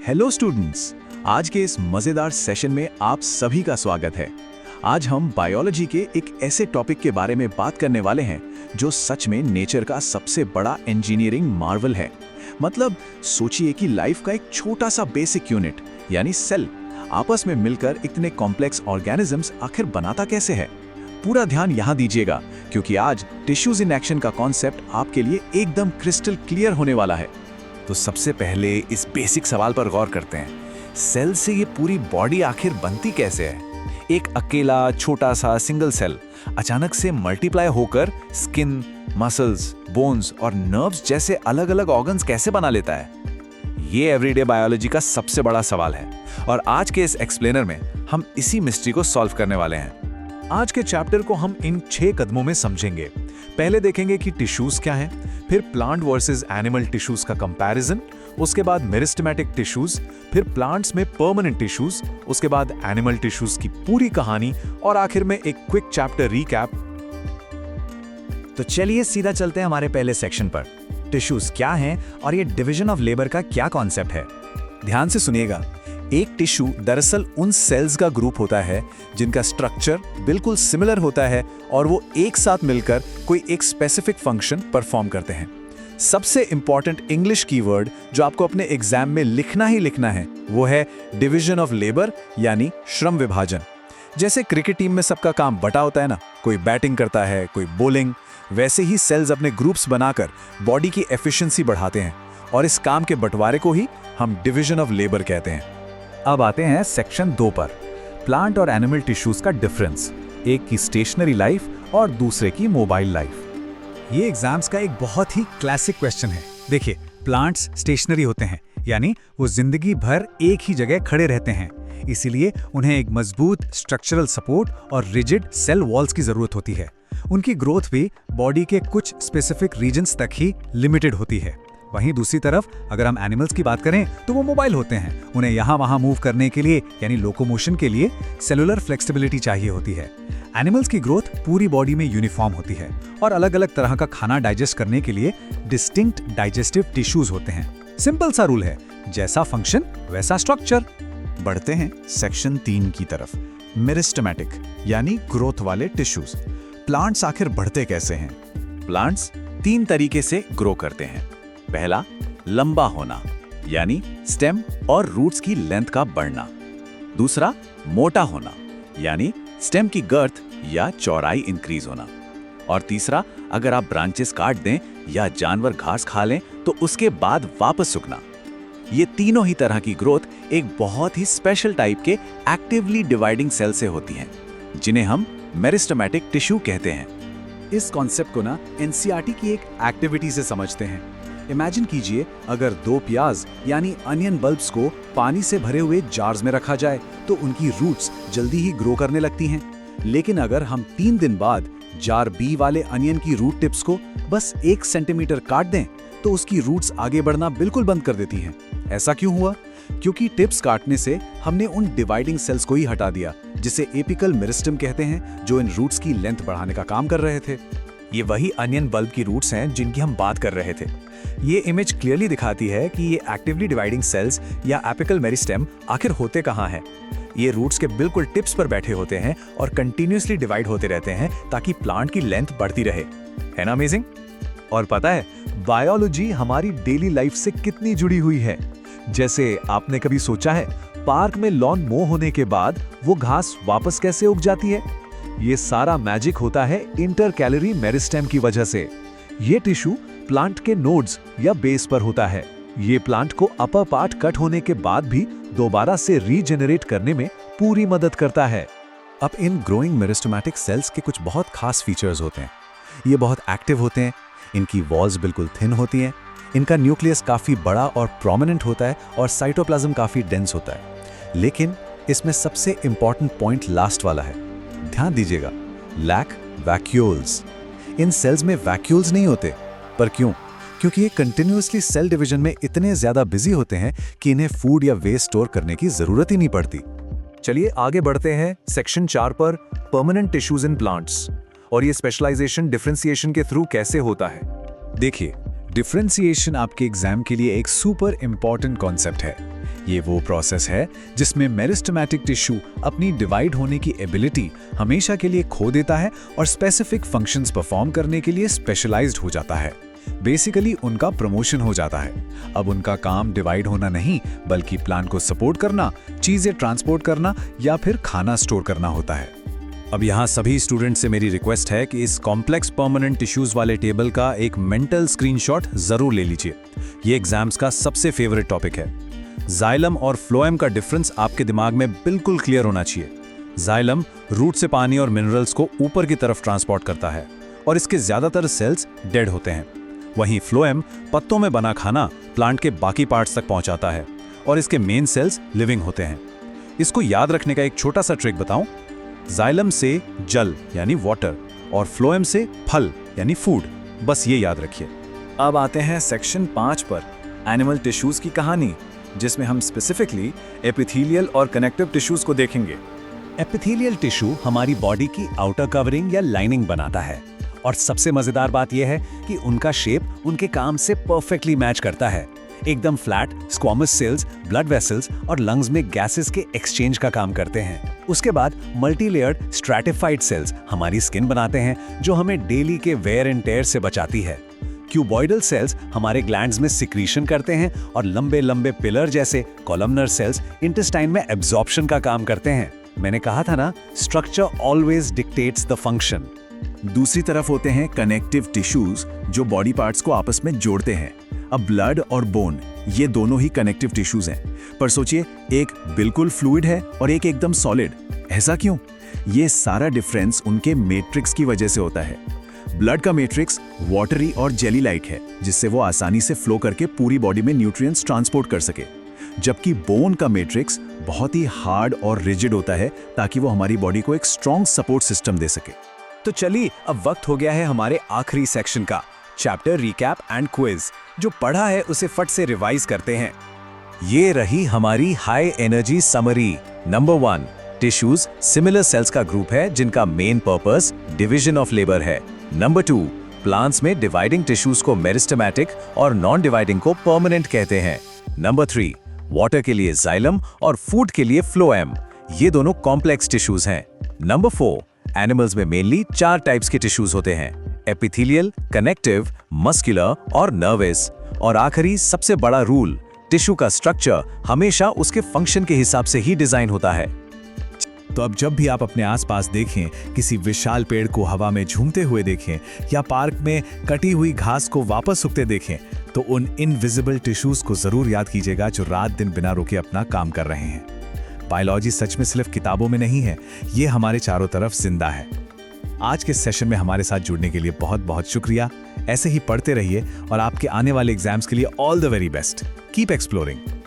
Hello students, आज के इस मजेदार सेशन में आप सभी का स्वागत है। आज हम बायोलॉजी के एक ऐसे टॉपिक के बारे में बात करने वाले हैं जो सच में नेचर का सबसे बड़ा इंजीनियरिंग मार्वल है। मतलब सोचिए कि लाइफ का एक छोटा सा बेसिक यूनिट यानी सेल आपस में मिलकर इतने कॉम्प्लेक्स ऑर्गेनिजम्स आखिर बनाता कैसे है। पूरा ध्यान यहाँ दीजिएगा क्योंकि आज टिश्यूज इन एक्शन का कॉन्सेप्ट आपके लिए एकदम क्रिस्टल क्लियर होने वाला है। तो सबसे पहले इस बेसिक सवाल पर गौर करते हैं, सेल से ये पूरी बॉडी आखिर बनती कैसे है? एक अकेला छोटा सा सिंगल सेल अचानक से मल्टीप्लाई होकर स्किन, मसल्स, बोन्स और नर्व्स जैसे अलग अलग ऑर्गन्स कैसे बना लेता है? ये एवरीडे बायोलॉजी का सबसे बड़ा सवाल है और आज के इस एक्सप्लेनर में हम इसी मिस्ट्री को सॉल्व करने वाले हैं। आज के चैप्टर को हम इन 6 कदमों में समझेंगे। पहले देखेंगे कि टिश्यूज क्या हैं, फिर प्लांट वर्सेस एनिमल टिश्यूज का कंपैरिजन, उसके बाद मेरिस्टेमेटिक टिश्यूज, फिर प्लांट्स में परमानेंट टिश्यूज, उसके बाद एनिमल टिश्यूज की पूरी कहानी और आखिर में एक क्विक चैप्टर रिकैप। तो चलिए सीधा चलते हैं हमारे पहले सेक्शन पर। टिश्यूज क्या हैं और ये डिवीजन ऑफ लेबर का क्या कॉन्सेप्ट है। ध्यान से सुनिएगा। एक टिश्यू दरअसल उन सेल्स का ग्रुप होता है जिनका स्ट्रक्चर बिल्कुल सिमिलर होता है और वो एक साथ मिलकर कोई एक स्पेसिफिक फंक्शन परफॉर्म करते हैं। सबसे इंपॉर्टेंट इंग्लिश कीवर्ड जो आपको अपने एग्जाम में लिखना ही लिखना है वो है डिवीजन ऑफ लेबर यानी श्रम विभाजन। जैसे क्रिकेट टीम में सबका काम बटा होता है ना, कोई बैटिंग करता है, कोई बॉलिंग, वैसे ही सेल्स अपने ग्रुप्स बनाकर बॉडी की एफिशिएंसी बढ़ाते हैं और इस काम के बंटवारे को ही हम डिवीजन ऑफ लेबर कहते हैं। अब आते हैं सेक्शन 2 पर, प्लांट और एनिमल टिश्यूज का डिफरेंस, एक की स्टेशनरी लाइफ और दूसरे की मोबाइल लाइफ। ये एग्जाम्स का एक बहुत ही क्लासिक क्वेश्चन है। देखिए, प्लांट्स स्टेशनरी होते हैं यानी वो जिंदगी भर एक ही जगह खड़े रहते हैं, इसीलिए उन्हें एक मजबूत स्ट्रक्चरल सपोर्ट और रिजिड सेल वॉल्स की जरूरत होती है। उनकी ग्रोथ भी बॉडी के कुछ स्पेसिफिक रीजन्स तक ही लिमिटेड होती है। वहीं दूसरी तरफ अगर हम एनिमल्स की बात करें तो वो मोबाइल होते हैं। उन्हें यहाँ वहाँ मूव करने के लिए यानी लोकोमोशन के लिए सेलुलर फ्लेक्सिबिलिटी चाहिए होती है। एनिमल्स की ग्रोथ पूरी बॉडी में यूनिफॉर्म होती है और अलग अलग तरह का खाना डाइजेस्ट करने के लिए डिस्टिंक्ट डाइजेस्टिव टिश्यूज होते हैं। सिंपल सा रूल है, जैसा फंक्शन वैसा स्ट्रक्चर। बढ़ते हैं सेक्शन 3 की तरफ, मेरिस्टेमेटिक यानी ग्रोथ वाले टिश्यूज। प्लांट्स आखिर बढ़ते कैसे हैं? प्लांट्स 3 तरीके से ग्रो करते हैं। पहला, लंबा होना यानी स्टेम और रूट्स की लेंथ का बढ़ना। दूसरा, मोटा होना यानी स्टेम की गर्थ या चौड़ाई इंक्रीज होना। और तीसरा, अगर आप ब्रांचेस काट दें या जानवर घास खा लें तो उसके बाद वापस सूखना। ये तीनों ही तरह की ग्रोथ एक बहुत ही स्पेशल टाइप के एक्टिवली डिवाइडिंग सेल से होती हैं, जिन्हें हम मेरिस्टेमेटिक टिश्यू कहते हैं। इस कॉन्सेप्ट को ना एनसीईआरटी की एक एक्टिविटी से समझते हैं। इमेजिन कीजिए, अगर 2 प्याज यानी अनियन बल्ब्स को पानी से भरे हुए जार्स में रखा जाए तो उनकी रूट्स जल्दी ही ग्रो करने लगती हैं। लेकिन अगर हम 3 दिन बाद जार बी वाले अनियन की रूट टिप्स को बस 1 सेंटीमीटर काट दें तो उसकी रूट्स आगे बढ़ना बिल्कुल बंद कर देती हैं। ऐसा क्यों हुआ? क्योंकि टिप्स काटने से हमने उन डिवाइडिंग सेल्स को ही हटा दिया जिसे एपिकल मेरिस्टेम कहते हैं, जो इन रूट्स की लेंथ बढ़ाने का काम कर रहे थे। ये वही अनियन बल्ब की रूट्स हैं जिनकी हम बात कर रहे थे। ये इमेज क्लियरली दिखाती है कि ये एक्टिवली डिवाइडिंग सेल्स या एपिकल मेरिस्टेम आखिर होते कहाँ हैं। ये रूट्स के बिल्कुल टिप्स पर बैठे होते हैं और कंटिन्यूअसली डिवाइड होते रहते हैं ताकि प्लांट की लेंथ बढ़ती रहे। है ना अमेजिंग? और पता है, बायोलॉजी हमारी डेली लाइफ से कितनी जुड़ी हुई है। जैसे आपने कभी सोचा है, पार्क में लॉन मो होने के बाद वो घास वापस कैसे उग जाती है? ये सारा मैजिक होता है इंटरकैलरी मेरिस्टेम की वजह से। ये टिश्यू प्लांट के नोड्स या बेस पर होता है। ये प्लांट को अपर पार्ट कट होने के बाद भी दोबारा से रीजेनरेट करने में पूरी मदद करता है। अब इन ग्रोइंग मेरिस्टेमेटिक सेल्स के कुछ बहुत खास फीचर्स होते हैं। ये बहुत एक्टिव होते हैं, इनकी वॉल्स बिल्कुल थिन होती हैं, इनका न्यूक्लियस काफ़ी बड़ा और प्रोमिनेंट होता है और साइटोप्लाज्म काफ़ी डेंस होता है। लेकिन इसमें सबसे इंपॉर्टेंट पॉइंट लास्ट वाला है। ध्यान दीजिएगा, लैक वैक्यूल्स। इन सेल्स में वैक्यूल्स नहीं होते। पर क्यों? क्योंकि ये कंटिन्यूअसली सेल डिवीजन में इतने ज्यादा बिजी होते हैं कि इन्हें फूड या वेस्ट स्टोर करने की जरूरत ही नहीं पड़ती। चलिए आगे बढ़ते हैं सेक्शन 4 पर, परमानेंट टिश्यूज इन प्लांट्स, और ये स्पेशलाइजेशन डिफरेंशिएशन के थ्रू कैसे होता है। देखिए, डिफरेंशिएशन आपके एग्जाम के लिए एक सुपर इंपॉर्टेंट कॉन्सेप्ट है। ये वो प्रोसेस है जिसमें मेरिस्टेमेटिक टिश्यू अपनी डिवाइड होने की एबिलिटी हमेशा के लिए खो देता है और स्पेसिफिक फंक्शंस परफॉर्म करने के लिए स्पेशलाइज्ड हो जाता है। बेसिकली उनका प्रमोशन हो जाता है। अब उनका काम डिवाइड होना नहीं बल्कि प्लांट को सपोर्ट करना, चीजें ट्रांसपोर्ट करना या फिर खाना स्टोर करना होता है। अब यहाँ सभी स्टूडेंट से मेरी रिक्वेस्ट है कि इस कॉम्प्लेक्स परमानेंट टिश्यूज वाले टेबल का एक मेंटल स्क्रीनशॉट जरूर ले लीजिए। ये एग्जाम्स का सबसे फेवरेट टॉपिक है। जाइलम और फ्लोएम का डिफरेंस आपके दिमाग में बिल्कुल क्लियर होना चाहिए। जाइलम रूट से पानी और मिनरल्स को ऊपर की तरफ ट्रांसपोर्ट करता है और इसके ज्यादातर सेल्स डेड होते हैं। वहीं फ्लोएम पत्तों में बना खाना प्लांट के बाकी पार्ट्स तक पहुंचाता है और इसके मेन सेल्स लिविंग होते हैं। इसको याद रखने का एक छोटा सा ट्रिक बताऊं। जाइलम से जल यानी वाटर और फ्लोएम से फल यानी फूड, बस ये याद रखिए। अब आते हैं सेक्शन 5 पर, एनिमल टिश्यूज की कहानी, जिसमें हम स्पेसिफिकली एपिथेलियल और कनेक्टिव टिश्यूज को देखेंगे। एपिथेलियल टिश्यू हमारी बॉडी की आउटर कवरिंग या लाइनिंग बनाता है और सबसे मजेदार बात यह है कि उनका शेप उनके काम से परफेक्टली मैच करता है। एकदम flat squamous cells blood vessels और लंग्स में गैसेस के एक्सचेंज का काम करते हैं। उसके बाद मल्टी लेयर्ड स्ट्रैटिफाइड सेल्स हमारी स्किन बनाते हैं जो हमें डेली के वेयर एंड टेयर से बचाती है। क्यूबॉइडल सेल्स हमारे ग्लैंड्स में सिक्रीशन करते हैं और लंबे लंबे पिलर जैसे कॉलमनर सेल्स इंटेस्टाइन में एब्जॉर्प्शन का काम करते हैं। मैंने कहा था ना, structure always dictates the function. दूसरी तरफ होते हैं कनेक्टिव टिश्यूज जो बॉडी पार्ट्स को आपस में जोड़ते हैं। अब ब्लड और बोन ये दोनों ही कनेक्टिव टिश्यूज हैं, पर सोचिए एक बिल्कुल फ्लूइड है और एक एकदम सॉलिड। ऐसा क्यों? ये सारा डिफरेंस उनके मैट्रिक्स की वजह से होता है। ब्लड का मैट्रिक्स वाटरी और जेली लाइक है, जिससे वो आसानी से फ्लो करके पूरी बॉडी में न्यूट्रिएंट्स ट्रांसपोर्ट कर सके, जबकि बोन का मैट्रिक्स बहुत ही हार्ड और रिजिड होता है ताकि वो हमारी बॉडी को एक स्ट्रॉन्ग सपोर्ट सिस्टम दे सके। तो चलिए अब वक्त हो गया है हमारे आखिरी सेक्शन का, चैप्टर रिकैप एंड क्विज। जो पढ़ा है उसे फट से रिवाइज करते हैं। ये रही हमारी high energy summary. Number 1, tissues similar sales का ग्रुप है जिनका main purpose division of labour है। नंबर 2, प्लांट्स में डिवाइडिंग टिश्यूज को मेरिस्टेमेटिक और नॉन डिवाइडिंग को परमानेंट कहते हैं। नंबर 3, वाटर के लिए जाइलम और फूड के लिए फ्लोएम, ये दोनों कॉम्प्लेक्स टिश्यूज हैं। नंबर 4, एनिमल्स में मेनली 4 टाइप्स के टिश्यूज होते हैं, एपिथेलियल, कनेक्टिव, मस्कुलर और नर्वस। और आखिरी सबसे बड़ा रूल, टिश्यू का स्ट्रक्चर हमेशा उसके फंक्शन के हिसाब से ही डिजाइन होता है। तो अब जब भी आप अपने आसपास देखें, किसी विशाल पेड़ को हवा में झूमते हुए देखें या पार्क में कटी हुई घास को वापस उगते देखें, तो उन इनविजिबल टिश्यूज को जरूर याद कीजिएगा जो रात दिन बिना रुके अपना काम कर रहे हैं। बायोलॉजी सच में सिर्फ किताबों में नहीं है, ये हमारे चारों तरफ जिंदा है। आज के सेशन में हमारे साथ जुड़ने के लिए बहुत बहुत शुक्रिया। ऐसे ही पढ़ते रहिए और आपके आने वाले एग्जाम्स के लिए all the very best. Keep exploring.